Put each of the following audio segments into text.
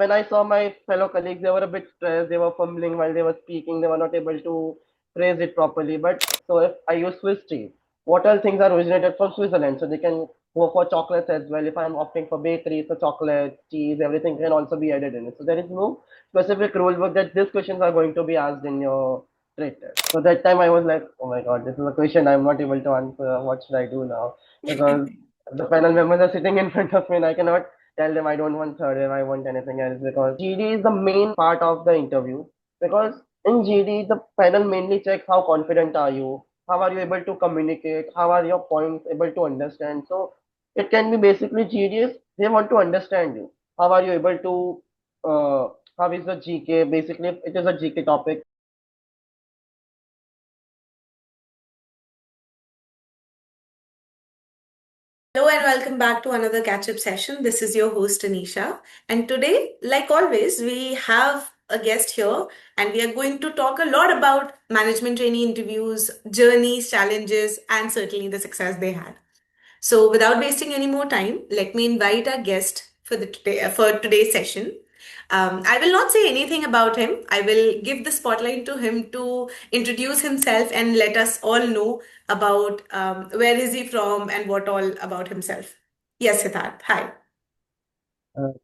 when I saw my fellow colleagues, they were a bit stressed. They were fumbling while they were speaking. They were not able to phrase it properly. But so if I use Swiss cheese, what all things are originated from Switzerland? So they can go for chocolates as well. If I'm opting for bakery, so chocolate, cheese, everything can also be added in it. So there is no specific rule book that these questions are going to be asked in your trade test. So that time I was like, oh my god, this is a question I'm not able to answer. What should I do now? Because the panel members are sitting in front of me and I cannot tell them I don't want third, I want anything else, because GD is the main part of the interview. Because in GD, the panel mainly checks how confident are you, how are you able to communicate, how are your points able to understand. So it can be basically GDs, they want to understand you. How are you able to, how is the GK? Basically, it is a GK topic. Hello and welcome back to another catch up session. This is your host Anisha. And today, like always, we have a guest here and we are going to talk a lot about management trainee interviews, journeys, challenges, and certainly the success they had. So, without wasting any more time, let me invite our guest for today's session. I will not say anything about him. I will give the spotlight to him to introduce himself and let us all know about where is he from and what all about himself. Yes, Hitarth. Hi.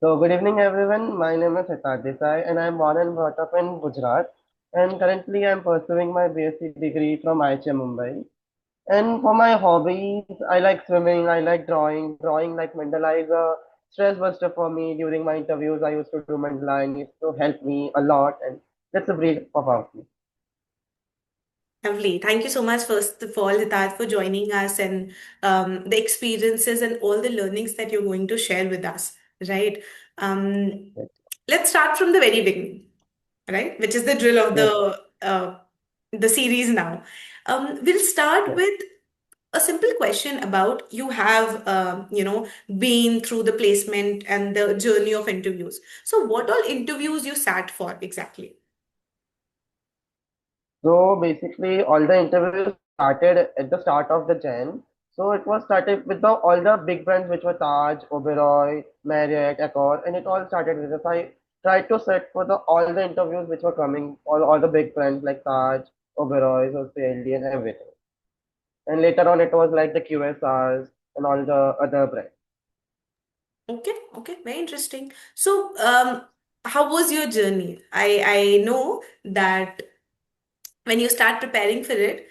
So good evening everyone. My name is Hitarth Desai and I am born and brought up in Gujarat. And currently I am pursuing my B.Sc degree from IHM Mumbai. And for my hobbies, I like swimming, I like drawing. Drawing like mandala is a stress buster for me. During my interviews, I used to do mandala and it used to help me a lot. And that's a brief about me. Lovely. Thank you so much, first of all, Hitarth, for joining us and the experiences and all the learnings that you're going to share with us, right? Um, let's start from the very beginning, right? Which is the drill of Yes, the series now. We'll start yes. with a simple question about you have been through the placement and the journey of interviews. So, what all interviews you sat for exactly? So basically, all the interviews started at the start of the Jan. So it was started with the all the big brands which were Taj, Oberoi, Marriott, Accor, and it all started with this. I tried to set for the all the interviews which were coming, all the big brands like Taj, Oberoi, so CLD and everything. And later on, it was like the QSRs and all the other brands. Okay, okay, very interesting. So, how was your journey? I know that when you start preparing for it,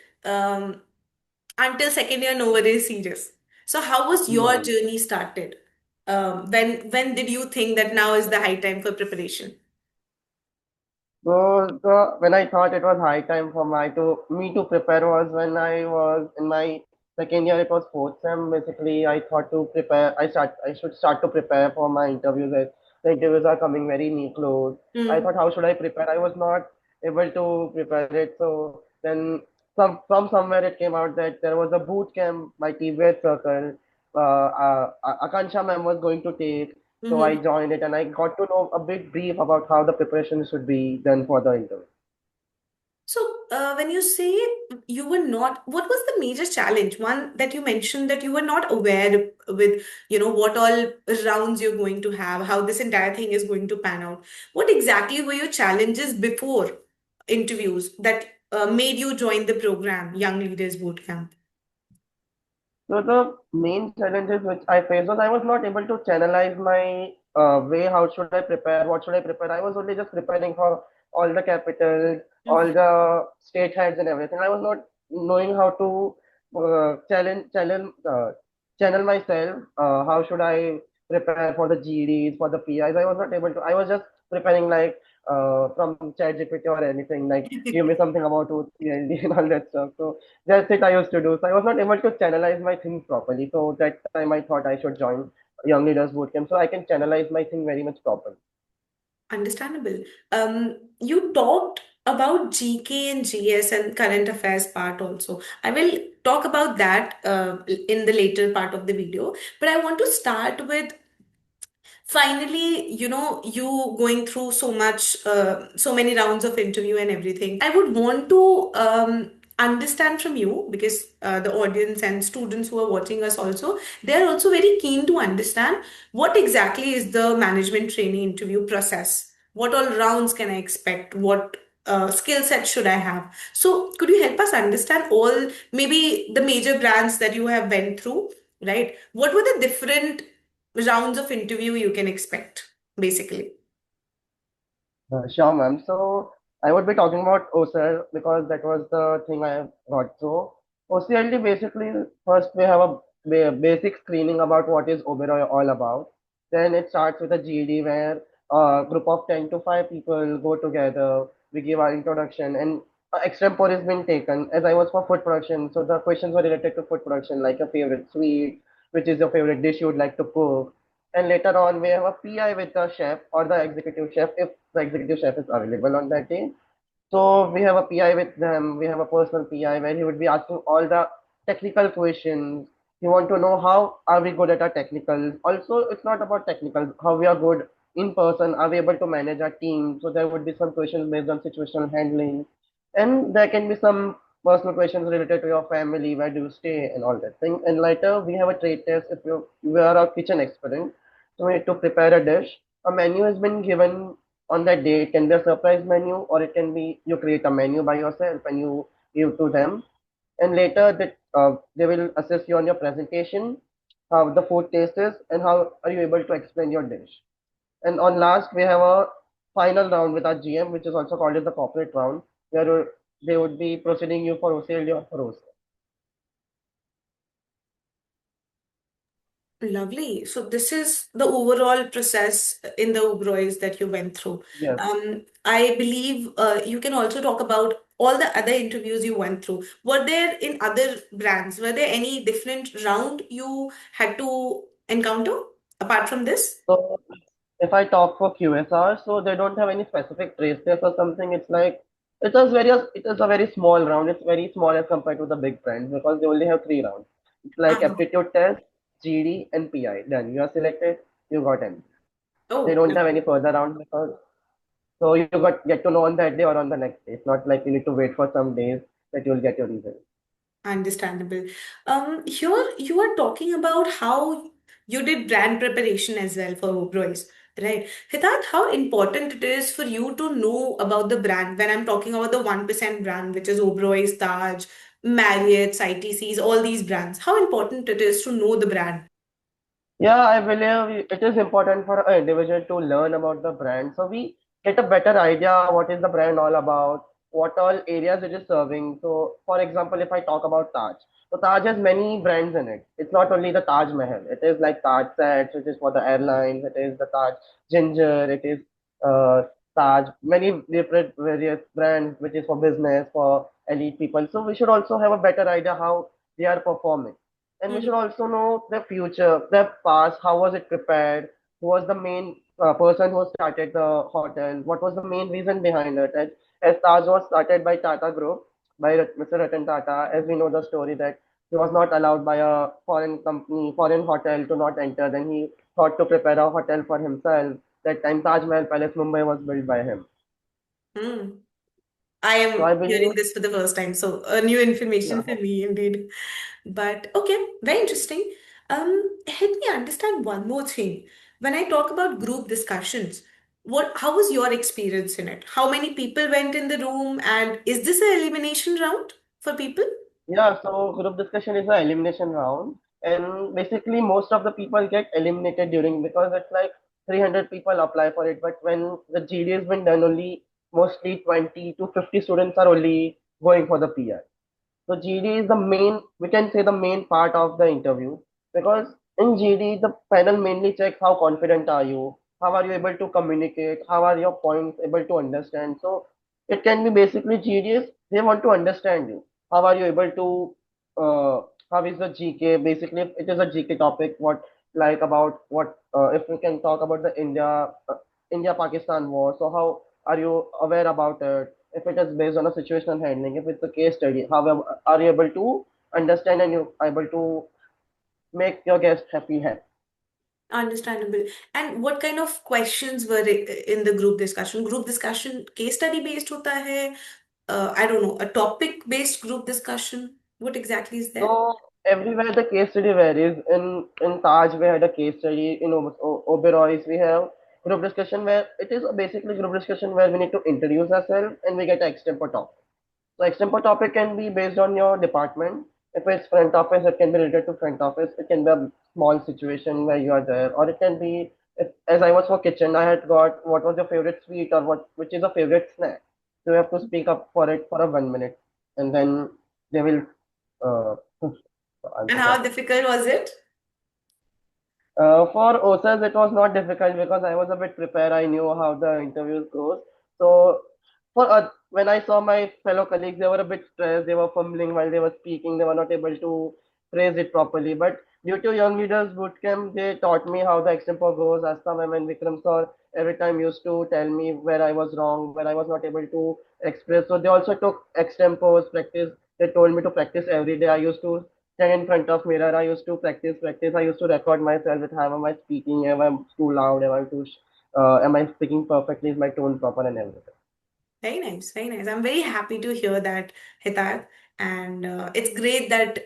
until second year, nobody is serious. So, how was your No. journey started? When did you think that now is the high time for preparation? So when I thought it was high time for me to prepare was when I was in my second year. It was fourth sem. Basically, I thought to prepare. I should start to prepare for my interviews. As the interviews are coming very near close. I Hmm. thought, how should I prepare? I was not able to prepare it. So then from somewhere it came out that there was a boot camp by TVS Circle. Akansha ma'am was going to take. So I Mm-hmm. joined it and I got to know a big brief about how the preparation should be done for the interview. So, when you say you were not, what was the major challenge? One that you mentioned that you were not aware with, what all rounds you're going to have, how this entire thing is going to pan out. What exactly were your challenges before interviews that made you join the program, Young Leaders Bootcamp? So the main challenges which I faced was I was not able to channelize my way. How should I prepare? What should I prepare? I was only just preparing for all the capitals, all the state heads and everything. I was not knowing how to channel myself. How should I prepare for the GDs, for the PIs? I was not able to. I was just preparing like from ChatGPT or anything like give me something about OCLD and all that stuff. So that's it I used to do. So I was not able to channelize my things properly. So that time I thought I should join Young Leaders Bootcamp so I can channelize my thing very much properly. Understandable. You talked about GK and GS and current affairs part also. I will talk about that in the later part of the video, but I want to start with finally, you going through so much, so many rounds of interview and everything. I would want to understand from you, because the audience and students who are watching us also, they're also very keen to understand what exactly is the management trainee interview process. What all rounds can I expect? What skill set should I have? So could you help us understand all, maybe the major brands that you have went through, right? What were the different rounds of interview you can expect, basically? Sure, ma'am. So I would be talking about OCL because that was the thing I got through. OCLD basically, first we have a basic screening about what is Oberoi all about. Then it starts with a GD where a group of 10 to 5 people go together. We give our introduction and extempore is been taken as I was for food production. So the questions were related to food production, like your favorite sweet, which is your favorite dish you would like to cook, and later on, we have a PI with the chef or the executive chef if the executive chef is available on that day. So we have a PI with them. We have a personal PI where he would be asking all the technical questions. He want to know how are we good at our technicals. Also, it's not about technicals. How we are good in person. Are we able to manage our team? So there would be some questions based on situational handling, and there can be some personal questions related to your family, where do you stay, and all that thing. And later we have a trade test if you are a kitchen expert. So we need to prepare a dish. A menu has been given on that day. It can be a surprise menu, or it can be you create a menu by yourself and you give to them. And later that they will assess you on your presentation, how the food taste is, and how are you able to explain your dish. And on last, we have a final round with our GM, which is also called as the corporate round, where they would be proceeding you for OCLD or for OCL. Lovely. So this is the overall process in the Ubrois that you went through. Yes. I believe you can also talk about all the other interviews you went through. Were there in other brands? Were there any different round you had to encounter apart from this? So if I talk for QSR, so they don't have any specific trace test or something. It's like it is a very small round. It's very small as compared to the big brands because they only have 3 rounds. It's like Uh-huh. aptitude test, GD, and PI. Done. You are selected. You got in. They Oh, don't have any further rounds because so you got get to know on that day or on the next day. It's not like you need to wait for some days that you'll get your result. understandable. Here you are talking about how you did brand preparation as well for Ubrois, right? Hitat, how important it is for you to know about the brand when I'm talking about the 1% brand, which is Ubrois, Taj, Marriott's, ITC's, all these brands. How important it is to know the brand. Yeah, I believe it is important for an individual to learn about the brand. So we get a better idea what is the brand all about, what all areas it is serving. So for example, if I talk about Taj, so Taj has many brands in it. It's not only the Taj Mahal. It is like Taj Sets, which is for the airlines. It is the Taj Ginger. It is uh, Taj, many different various brands, which is for business, for elite people. So we should also have a better idea how they are performing, and we should Hmm. also know the future, the past, how was it prepared, who was the main person who started the hotel, what was the main reason behind it. And as Taj was started by Tata Group, by Mr. Ratan Tata, as we know the story that he was not allowed by a foreign company, foreign hotel to not enter. Then he thought to prepare a hotel for himself. That time Taj Mahal Palace Mumbai was built by him. Hmm. I So am I hearing believe, this for the first time, so new yeah. information for me indeed. But okay, very interesting. Help me understand one more thing. When I talk about group discussions, how was your experience in it? How many people went in the room, and is this an elimination round for people? Yeah, so group discussion is an elimination round, and basically most of the people get eliminated during because it's like 300 people apply for it. But when the GD has been done, only mostly 20 to 50 students are only going for the PR. So GD is the main, we can say the main part of the interview because in GD the panel mainly checks how confident are you, how are you able to communicate, how are your points able to understand. So it can be basically GDs, they want to understand you. How are you able to, how is the GK? Basically, if it is a GK topic, what like about what, if we can talk about the India-Pakistan war. So how are you aware about it? If it is based on a situational handling, if it's a case study, however, are you able to understand and you able to make your guest happy? Understandable. And what kind of questions were in the group discussion? Group discussion case study based होता है? I don't know, a topic-based group discussion? What exactly is there? So everywhere the case study varies. In Taj we had a case study. In Oberoi's we have group discussion where it is basically group discussion where we need to introduce ourselves and we get an extempore topic. So extempore topic can be based on your department. If it's front office, it can be related to front office. It can be a small situation where you are there, or it can be if, as I was for kitchen, I had got what was your favorite sweet or what which is a favorite snack. So you have to speak up for it for a 1 minute, and then they will uh, And answer for how it. difficult was it? For OSAS, it was not difficult because I was a bit prepared. I knew how the interviews goes. So, when I saw my fellow colleagues, they were a bit stressed. They were fumbling while they were speaking. They were not able to phrase it properly. But due to Young Leaders Bootcamp, they taught me how the extempore goes. Asta ma'am and Vikram sir every time used to tell me where I was wrong, where I was not able to express. So they also took extempores practice. They told me to practice every day. I used to stand in front of mirror. I used to practice. I used to record myself with how am I speaking, am I too loud, am I speaking perfectly, is my tone proper and everything. Very nice, very nice. I'm very happy to hear that, Hitarth. And it's great that,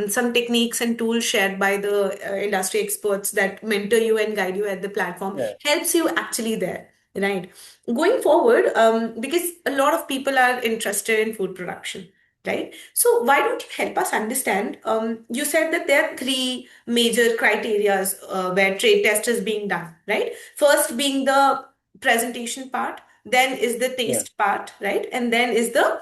some techniques and tools shared by the industry experts that mentor you and guide you at the platform Yeah, helps you actually there, right? Going forward, because a lot of people are interested in food production, right? So why don't you help us understand? You said that there are three major criterias where trade test is being done, right? First being the presentation part, then is the yeah, taste part, right? And then is the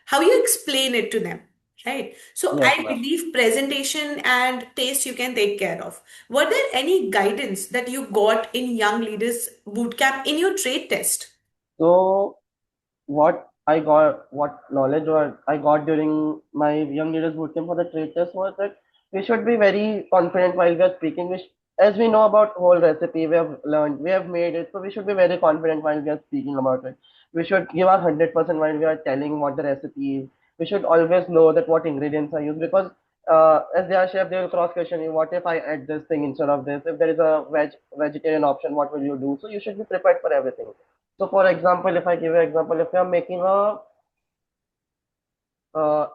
how you explain it to them, right? So yes, I ma'am. believe presentation and taste you can take care of. Were there any guidance that you got in Young Leaders Bootcamp in your trade test? So what knowledge what I got during my Young Leaders Bootcamp for the trade test was that we should be very confident while we are speaking. As we know about whole recipe, we have learned, we have made it, so we should be very confident while we are speaking about it. We should give our 100% while we are telling what the recipe is. We should always know that what ingredients are used because as they are chef, they will cross question you. What if I add this thing instead of this? If there is a vegetarian option, what will you do? So you should be prepared for everything. So, for example, if I give you an example, if you are making a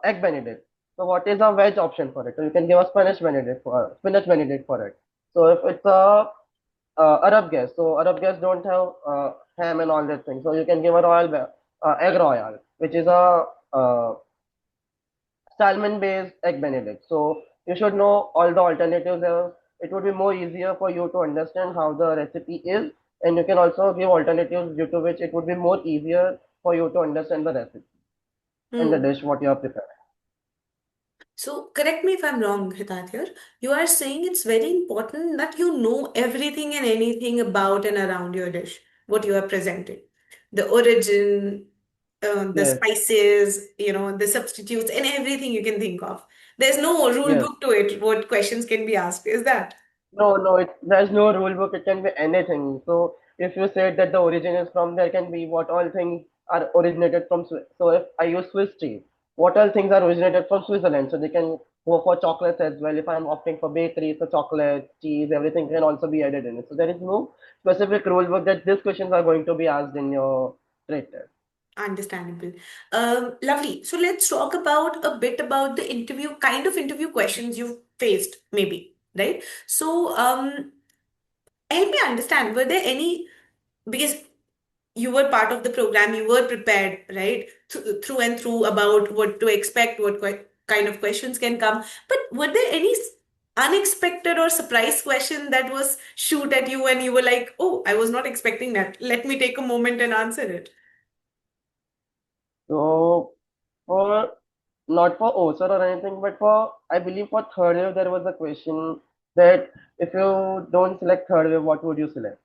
egg benedict, so what is a veg option for it? So you can give a spinach benedict for it. So if it's a Arab guest, so Arab guests don't have ham and all that thing. So you can give a egg royal, which is a salmon based egg benedict. So you should know all the alternatives. It would be more easier for you to understand how the recipe is, and you can also give alternatives due to which it would be more easier for you to understand the recipe and the Hmm. dish what you are preparing. So, correct me if I'm wrong, Hitat here. You are saying it's very important that you know everything and anything about and around your dish, what you are presenting. The origin, the Yes, spices, the substitutes, and everything you can think of. There's no rule yes. book to it, what questions can be asked. Is that? No, no, there's no rule book. It can be anything. So if you said that the origin is from, there can be what all things are originated from Swiss. So if I use Swiss cheese, what all things are originated from Switzerland? So they can go for chocolates as well. If I'm opting for bakery, so chocolate, cheese, everything can also be added in it. So there is no specific rule book that these questions are going to be asked in your trade test. Understandable. Lovely. So let's talk about a bit about the interview, kind of interview questions you've faced, maybe, right? So, help me understand, were there any, because you were part of the program, you were prepared, right, through and through about what to expect, what kind of questions can come, but were there any unexpected or surprise question that was shoot at you and you were like, oh, I was not expecting that. Let me take a moment and answer it. So for not for OSAR or anything, but for I believe for third wave there was a question that if you don't select third wave, what would you select?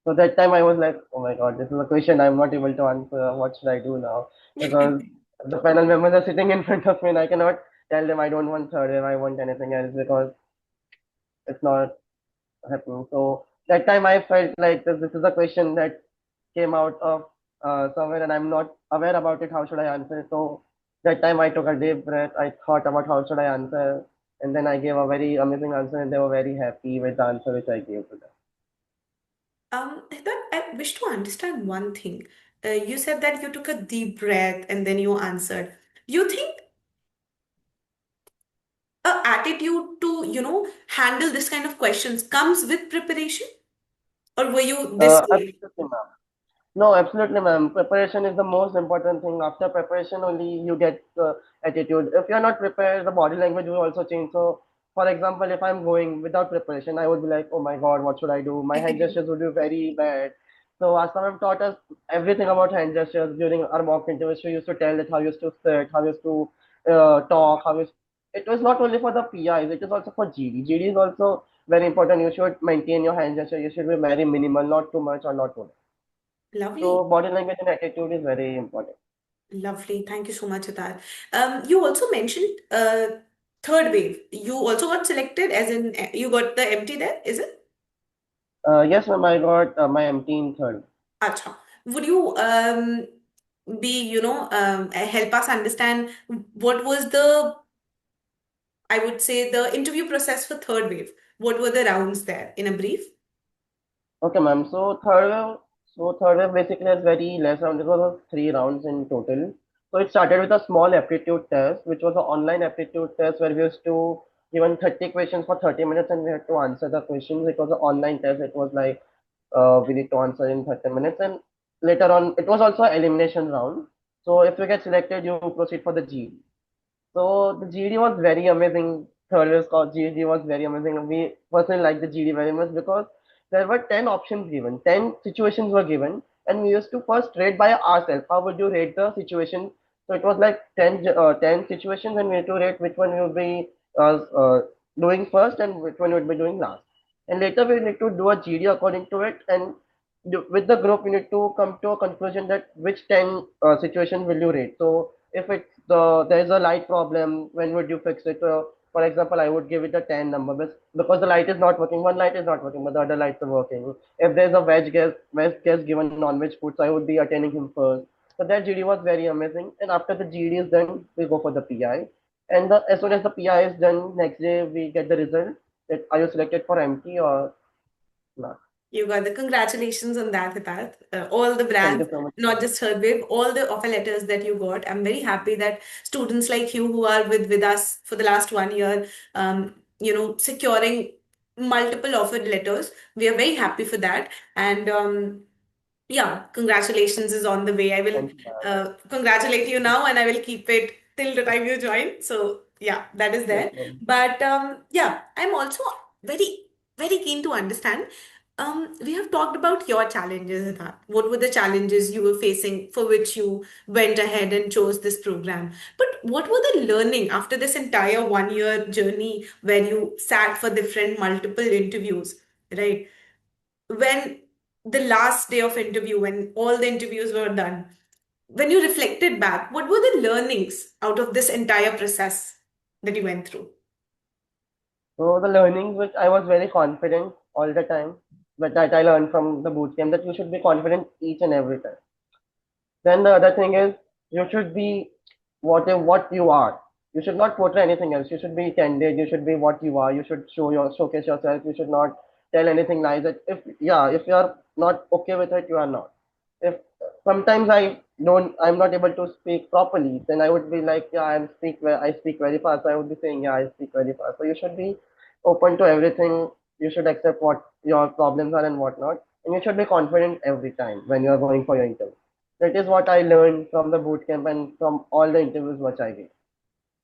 So that time I was like, oh my god, this is a question I'm not able to answer. What should I do now? Because the panel members are sitting in front of me and I cannot tell them I don't want third wave, I want anything else because it's not happening. So that time I felt like this is a question that came out of somewhere and I'm not aware about it. How should I answer it? So that time I took a deep breath. I thought about how should I answer, and then I gave a very amazing answer, and they were very happy with the answer which I gave to them. That I wish to understand one thing. You said that you took a deep breath and then you answered. Do you think a attitude to, handle this kind of questions comes with preparation, or were you this way? Absolutely, ma'am. No, absolutely, ma'am. Preparation is the most important thing. After preparation, only you get attitude. If you're not prepared, the body language will also change. So, for example, if I'm going without preparation, I would be like, oh my God, what should I do? My hand gestures would be very bad. So, Asam have taught us everything about hand gestures during our mock interview. She used to tell that how you used to sit, how you used to talk, how you. It was not only for the PIs, it is also for GD. GD is also very important. You should maintain your hand gesture. You should be very minimal, not too much or not too much. Lovely. So body language and attitude is very important. Lovely. Thank you so much, Hitar. You also mentioned third wave. You also got selected, as in you got the MT there, is it? Yes, ma'am, I got my MT in third. Acha. Would you help us understand what was I would say, the interview process for third wave? What were the rounds there in a brief? Okay, ma'am. So third wave basically has very less rounds. It was three rounds in total. So it started with a small aptitude test, which was an online aptitude test where we used to given 30 questions for 30 minutes and we had to answer the questions. It was an online test. It was like we need to answer in 30 minutes. And later on, it was also an elimination round. So if you get selected, you proceed for the G. So the GD was very amazing. Third year score GD was very amazing. We personally liked the GD very much because there were 10 options given, 10 situations were given, and we used to first rate by ourselves. How would you rate the situation? So it was like 10 situations, and we had to rate which one you would be doing first and which one you would be doing last. And later we need to do a GD according to it, and with the group, we need to come to a conclusion that which 10 situations will you rate. So if it's there is a light problem, when would you fix it? For example, I would give it a 10 number because the light is not working. One light is not working, but the other lights are working. If there's a veg guest given non-veg food, so I would be attending him first. So that GD was very amazing. And after the GD is done, we go for the PI. And as soon as the PI is done, next day we get the result that are you selected for MT or not. You got the congratulations on that, Hitarth. All the Thank brands, you so much, not just Third Wave, all the offer letters that you got. I'm very happy that students like you who are with us for the last 1 year, securing multiple offered letters. We are very happy for that. And yeah, congratulations is on the way. I will thank you, ma'am. congratulate you now, and I will keep it till the time you join. So yeah, that is Yes, there. ma'am. But yeah, I'm also very, very keen to understand. We have talked about your challenges, Hitat. What were the challenges you were facing for which you went ahead and chose this program? But what were the learning after this entire 1 year journey where you sat for different multiple interviews, right? When the last day of interview, when all the interviews were done, when you reflected back, what were the learnings out of this entire process that you went through? So the learnings which I was very confident all the time, but that I learned from the bootcamp that you should be confident each and every time. Then the other thing is you should be what you are. You should not portray anything else. You should be candid. You should be what you are. You should showcase yourself. You should not tell anything lies. That if you are not okay with it, you are not. If sometimes I'm not able to speak properly, then I would be like, yeah, I speak very fast. So I would be saying, yeah, I speak very fast. So you should be open to everything. You should accept what your problems are and whatnot, and you should be confident every time when you are going for your interview. That is what I learned from the bootcamp and from all the interviews which I did.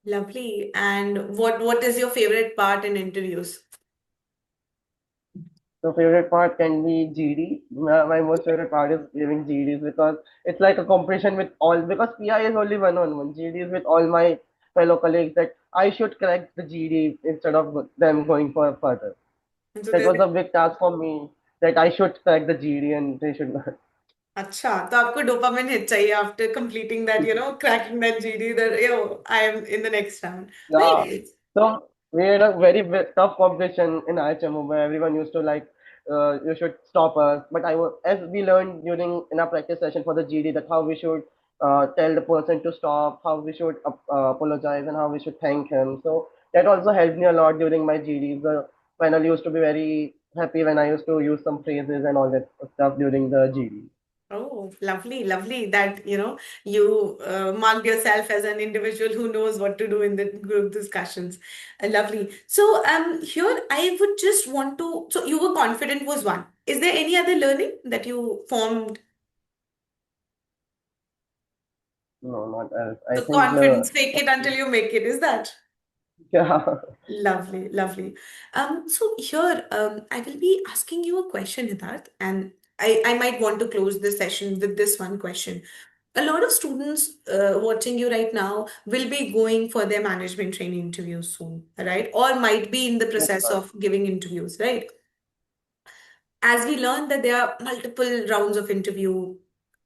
Lovely. And what is your favorite part in interviews? So favorite part can be GD. My most favorite part is giving GDs because it's like a competition with all because PI is only one on one. GD is with all my fellow colleagues that I should crack the GD instead of them going for further. So That there's was a big task for me that I should crack the GD and they should not. अच्छा तो आपको dopamine hit चाहिए after completing that, cracking that GD, that I am in the next round. Very Yeah. nice. So we had a tough competition in IHM where everyone used to like, you should stop us. But as we learned during in our practice session for the GD that how we should tell the person to stop, how we should apologize, and how we should thank him. So that also helped me a lot during my GDs. The panel used to be very happy when I used to use some phrases and all that stuff during the GD. Oh, lovely, lovely that you marked yourself as an individual who knows what to do in the group discussions. Lovely. So, here I would just want to. So, you were confident was one. Is there any other learning that you formed? No, not else. I So, think confidence, fake it until you make it. Is that? yeah. Lovely, lovely. So here, I will be asking you a question, Hitarth, and I might want to close this session with this one question. A lot of students watching you right now will be going for their management training interviews soon, right? Or might be in the Yes, process ma'am. of giving interviews, right? As we learn that there are multiple rounds of interview,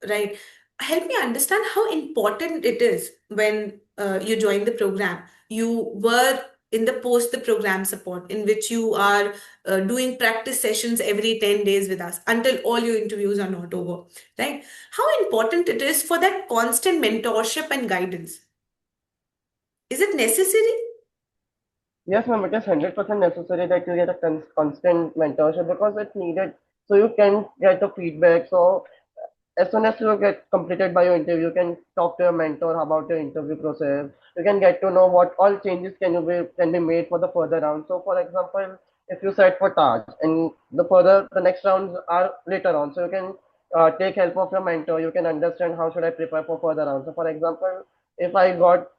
right? Help me understand how important it is when you join the program. You were in the post the program support in which you are doing practice sessions every 10 days with us until all your interviews are not over, right? How important it is for that constant mentorship and guidance. Is it necessary? Yes, ma'am, it is 100% necessary that you get a constant mentorship because it's needed so you can get the feedback. So as soon as you get completed by your interview, you can talk to your mentor about your interview process. You can get to know what all changes can be made for the further round. So, for example, if you set for Taj and the next rounds are later on, so you can take help of your mentor. You can understand how should I prepare for further rounds. So, for example, if I got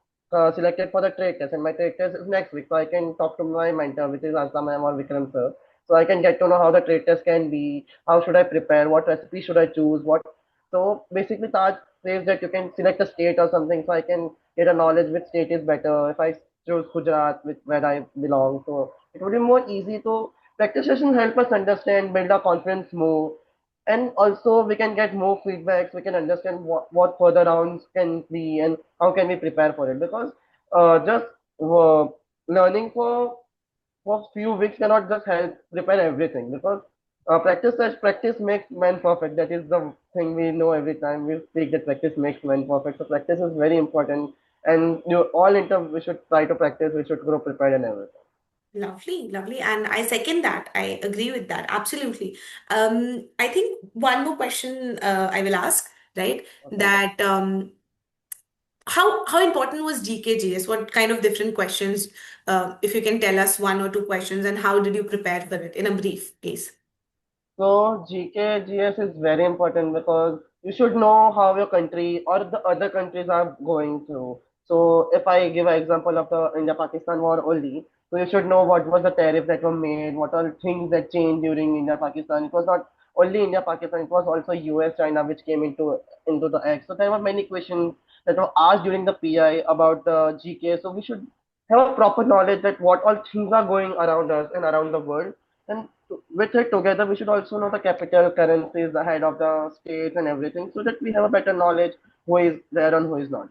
selected for the trade test and my trade test is next week, so I can talk to my mentor, which is Asa ma'am or Vikram sir. So I can get to know how the trade test can be, how should I prepare, what recipe should I choose, what so basically, Taj says that you can select a state or something, so I can get a knowledge which state is better. If I choose Gujarat, where I belong, so it would be more easy. So practice session help us understand, build our confidence more, and also we can get more feedbacks. We can understand what further rounds can be and how can we prepare for it. Because just learning for few weeks cannot just help prepare everything because practice makes man perfect. That is the thing we know every time we speak that practice makes man perfect. So practice is very important, and you all inter we should try to practice. We should grow prepared and everything. Lovely, lovely. And I second that. I agree with that. Absolutely. I think one more question I will ask, right? Okay. That how important was GKGS? What kind of different questions, if you can tell us one or two questions, and how did you prepare for it in a brief case? So GK, GS is very important because you should know how your country or the other countries are going through. So if I give an example of the India-Pakistan war only, so you should know what was the tariff that were made, what all things that changed during India-Pakistan. It was not only India-Pakistan, it was also US, China, which came into the act. So there were many questions that were asked during the PI about the GK. So we should have a proper knowledge that what all things are going around us and around the world and with it together, we should also know the capital currencies, the head of the states, and everything, so that we have a better knowledge who is there and who is not.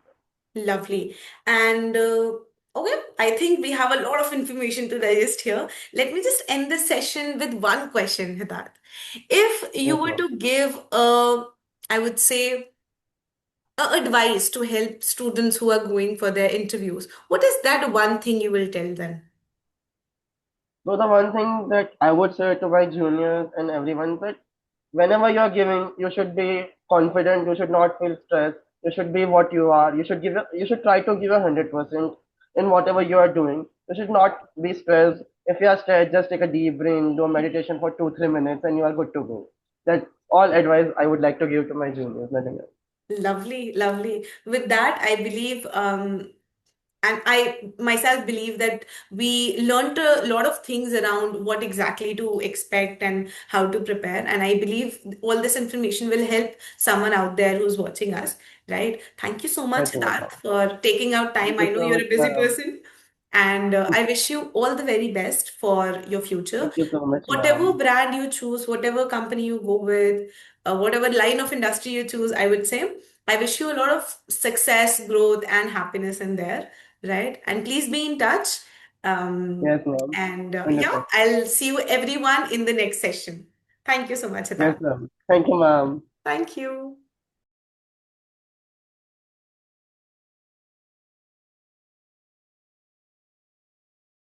Lovely. And okay, I think we have a lot of information to digest here. Let me just end this session with one question, Hidat. If you Yes, were ma'am. to give I would say, advice to help students who are going for their interviews, what is that one thing you will tell them? So the one thing that I would say to my juniors and everyone that whenever you are giving, you should be confident. You should not feel stressed. You should be what you are. You should try to give 100% in whatever you are doing. You should not be stressed. If you are stressed, just take a deep breath, do a meditation for 2 3 minutes, and you are good to go. That's all advice I would like to give to my juniors. Nothing else. Lovely, lovely. With that, I believe, and I myself believe that we learned a lot of things around what exactly to expect and how to prepare. And I believe all this information will help someone out there who's watching us, right? Thank you so much, Nothing Siddharth, else. for taking out Thank time. I you know so you're much, a busy ma'am. person, and I wish you all the very best for your future. Thank you so much, Whatever ma'am. brand you choose, whatever company you go with, whatever line of industry you choose, I would say, I wish you a lot of success, growth, and happiness in there, right? And please be in touch. Um, Yes, ma'am. and yeah, 100%. I'll see you everyone in the next session. Thank you so much, Yes, Siddharth. ma'am. Thank you, ma'am. Thank you.